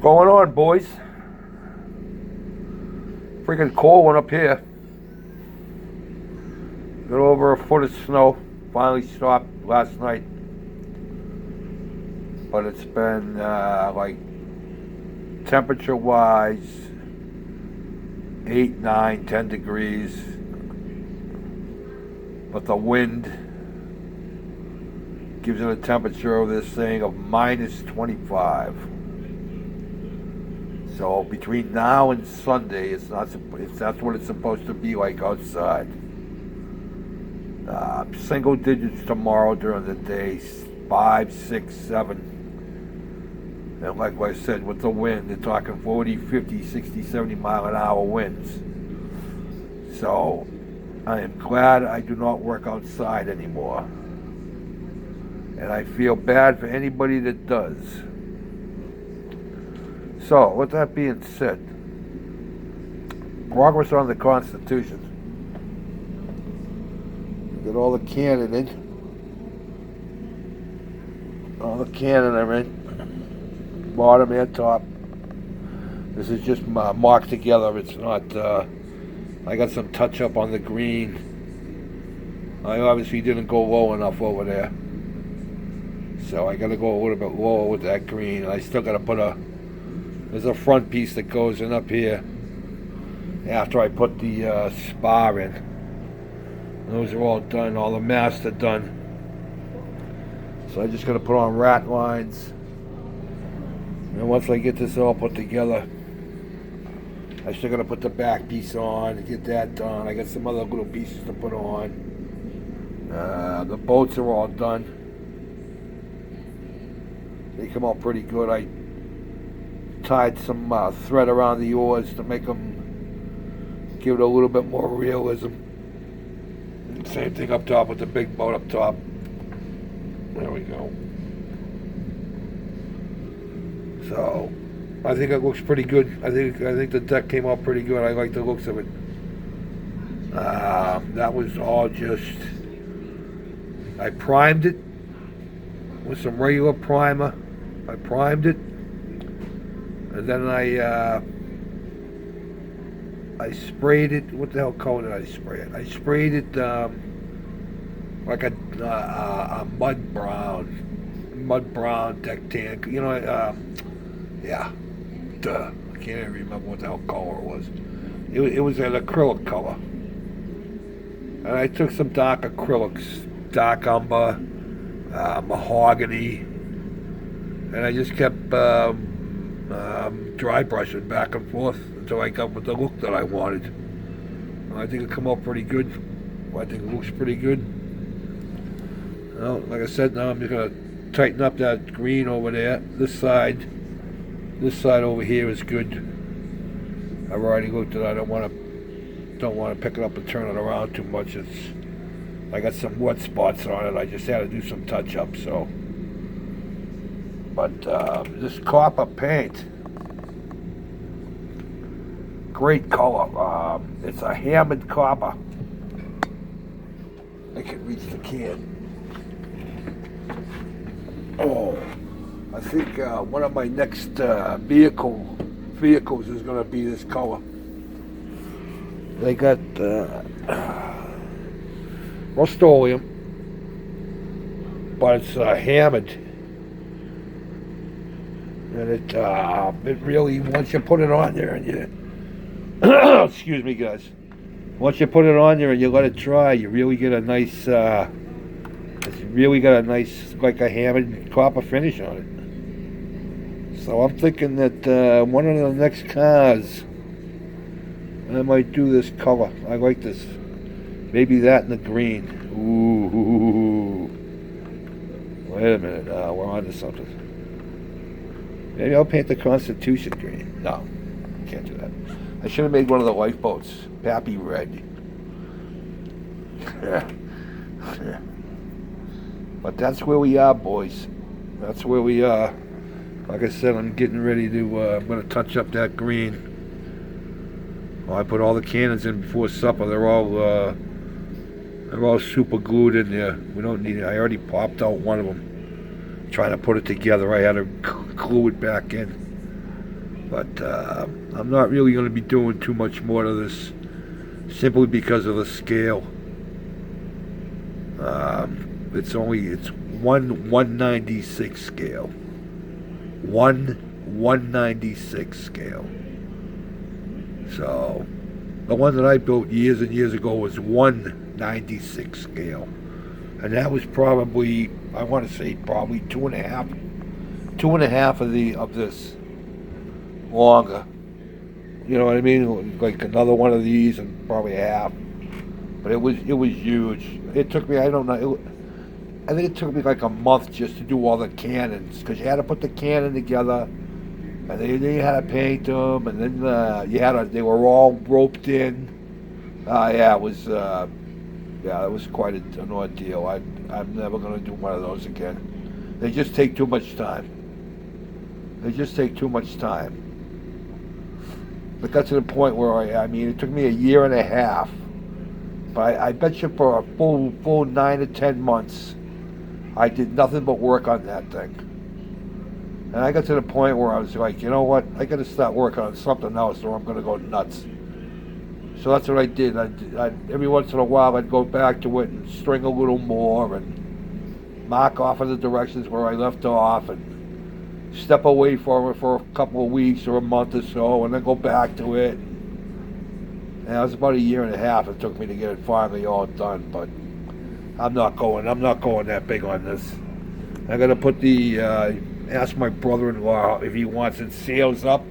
Going on, boys? Freaking cold one up here. Got over a foot of snow. Finally stopped last night. But it's been like temperature-wise 8, 9, 10 degrees. But the wind gives it a temperature of this thing of minus 25. So between now and Sunday, that's what it's supposed to be like outside. Single digits tomorrow during the day, 5, 6, 7. And like I said, with the wind, they're talking 40, 50, 60, 70 mile an hour winds. So I am glad I do not work outside anymore. And I feel bad for anybody that does. So, with that being said, progress on the Constitution. Got all the cannon in. All the cannon are in. Bottom and top. This is just marked together. It's not, I got some touch up on the green. I obviously didn't go low enough over there. So I got to go a little bit lower with that green. I still got to put there's a front piece that goes in up here after I put the spar in. Those are all done, all the masts are done. So I just got to put on rat lines. And once I get this all put together, I still got to put the back piece on and get that done. I got some other little pieces to put on. The boats are all done. They come out pretty good. I tied some thread around the oars to make them give it a little bit more realism. Same thing up top with the big boat up top. There we go. So I think it looks pretty good. I think the deck came out pretty good. I like the looks of it. That was all just, I primed it with some regular primer. I primed it, and then I sprayed it. What the hell color did I spray it? I sprayed it like a mud brown deck tan. You know, yeah. Duh. I can't even remember what the hell color it was. It was an acrylic color, and I took some dark acrylics, dark umber, mahogany. And I just kept dry brushing back and forth until I got with the look that I wanted. And I think it come out pretty good. I think it looks pretty good. Well, like I said, now I'm just going to tighten up that green over there. This side over here is good. I've already looked at it. I don't want to pick it up and turn it around too much. I got some wet spots on it. I just had to do some touch up. So. But this copper paint, great color. It's a hammered copper. I can reach the can. Oh, I think one of my next vehicles is going to be this color. They got Rust-Oleum, but it's hammered. And it really, once you put it on there and you, excuse me guys, once you put it on there and you let it dry, you really get a nice, it's really got a nice, like a hammered copper finish on it. So I'm thinking that one of the next cars, I might do this color. I like this. Maybe that and the green. Ooh. Wait a minute, we're on to something. Maybe I'll paint the Constitution green. No, can't do that. I should have made one of the lifeboats Pappy red. But that's where we are, boys. That's where we are. Like I said, I'm getting ready to, I'm going to touch up that green. Well, I put all the cannons in before supper. They're all super glued in there. We don't need it. I already popped out one of them. Trying to put it together. I had to glue it back in. But I'm not really going to be doing too much more to this, simply because of the scale. It's 196 scale. 196 scale. So the one that I built years and years ago was 196 scale, and that was probably, I want to say, probably two and a half of this longer. You know what I mean? Like another one of these and probably a half. But it was huge. It took me, I don't know, I think it took me like a month just to do all the cannons, because you had to put the cannon together, and then you had to paint them, and then they were all roped in. It was quite an ordeal. I'm never going to do one of those again. They just take too much time. But got to the point where I mean, it took me a year and a half. But I bet you for a full 9 to 10 months, I did nothing but work on that thing. And I got to the point where I was like, you know what? I got to start working on something else, or I'm going to go nuts. So that's what I did. I every once in a while, I'd go back to it and string a little more and mark off in the directions where I left off, and step away from it for a couple of weeks or a month or so, and then go back to it. And it was about a year and a half it took me to get it finally all done. But I'm not going that big on this. I'm gonna put ask my brother-in-law if he wants it sails up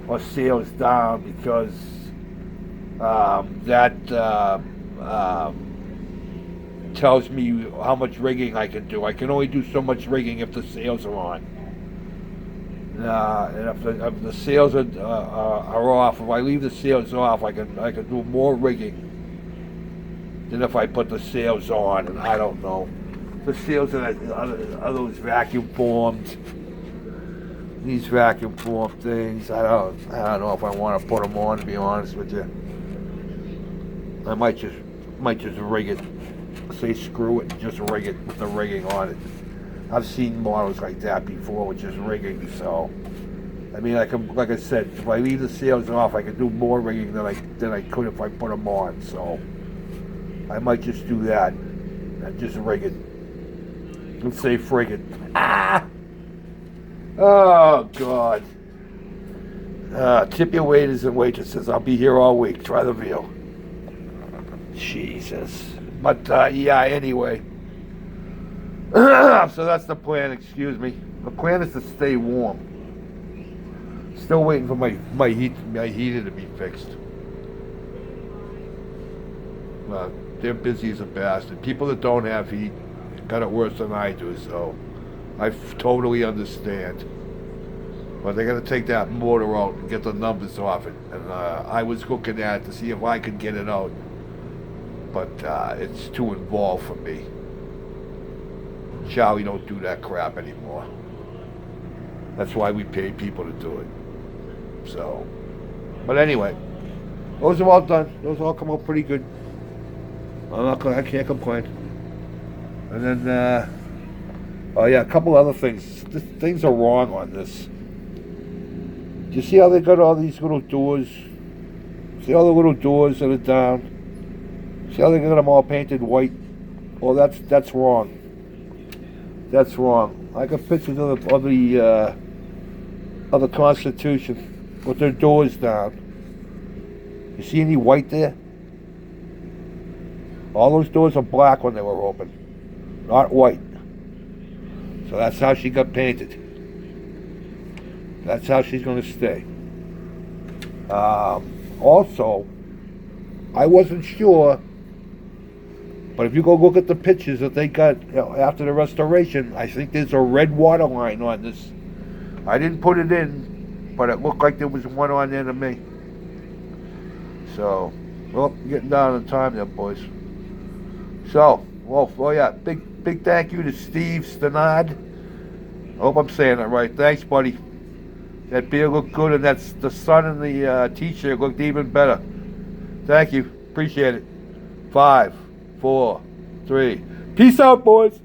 or sails down, because that tells me how much rigging I can do. I can only do so much rigging if the sails are on. And if the sails are off, if I leave the sails off, I can do more rigging than if I put the sails on. And I don't know. The sails are those vacuum formed. These vacuum formed things. I don't know if I want to put them on, to be honest with you. I might just rig it. Say screw it and just rig it with the rigging on it. I've seen models like that before with just rigging, so I mean, I can, like I said, if I leave the sails off, I can do more rigging than I could if I put them on. So I might just do that and just rig it. Let's say frigate. Ah! Oh God! Tip your waiters and waitresses. I'll be here all week. Try the veal. Jesus. But yeah. Anyway. So that's the plan, excuse me. The plan is to stay warm. Still waiting for my heater to be fixed. They're busy as a bastard. People that don't have heat got it worse than I do, so I totally understand. But they got to take that motor out and get the numbers off it. And I was looking at it to see if I could get it out. But it's too involved for me. Charlie don't do that crap anymore. That's why we pay people to do it. So, but anyway, those are all done. Those all come out pretty good. I can't complain. And then, oh yeah, a couple other things. Things are wrong on this. Do you see how they got all these little doors? See all the little doors that are down? See how they got them all painted white? Well, that's wrong. That's wrong. I got pictures of the Constitution with their doors down. You see any white there? All those doors are black when they were open, not white. So that's how she got painted. That's how she's going to stay. Also, I wasn't sure, but if you go look at the pictures that they got after the restoration, I think there's a red water line on this. I didn't put it in, but it looked like there was one on there to me. So, well, getting down to time there, boys. So, well, yeah, big thank you to Steve Stenard. I hope I'm saying it right. Thanks, buddy. That beer looked good, and that's the sun and the t-shirt looked even better. Thank you. Appreciate it. 5, 4, 3. Peace out, boys.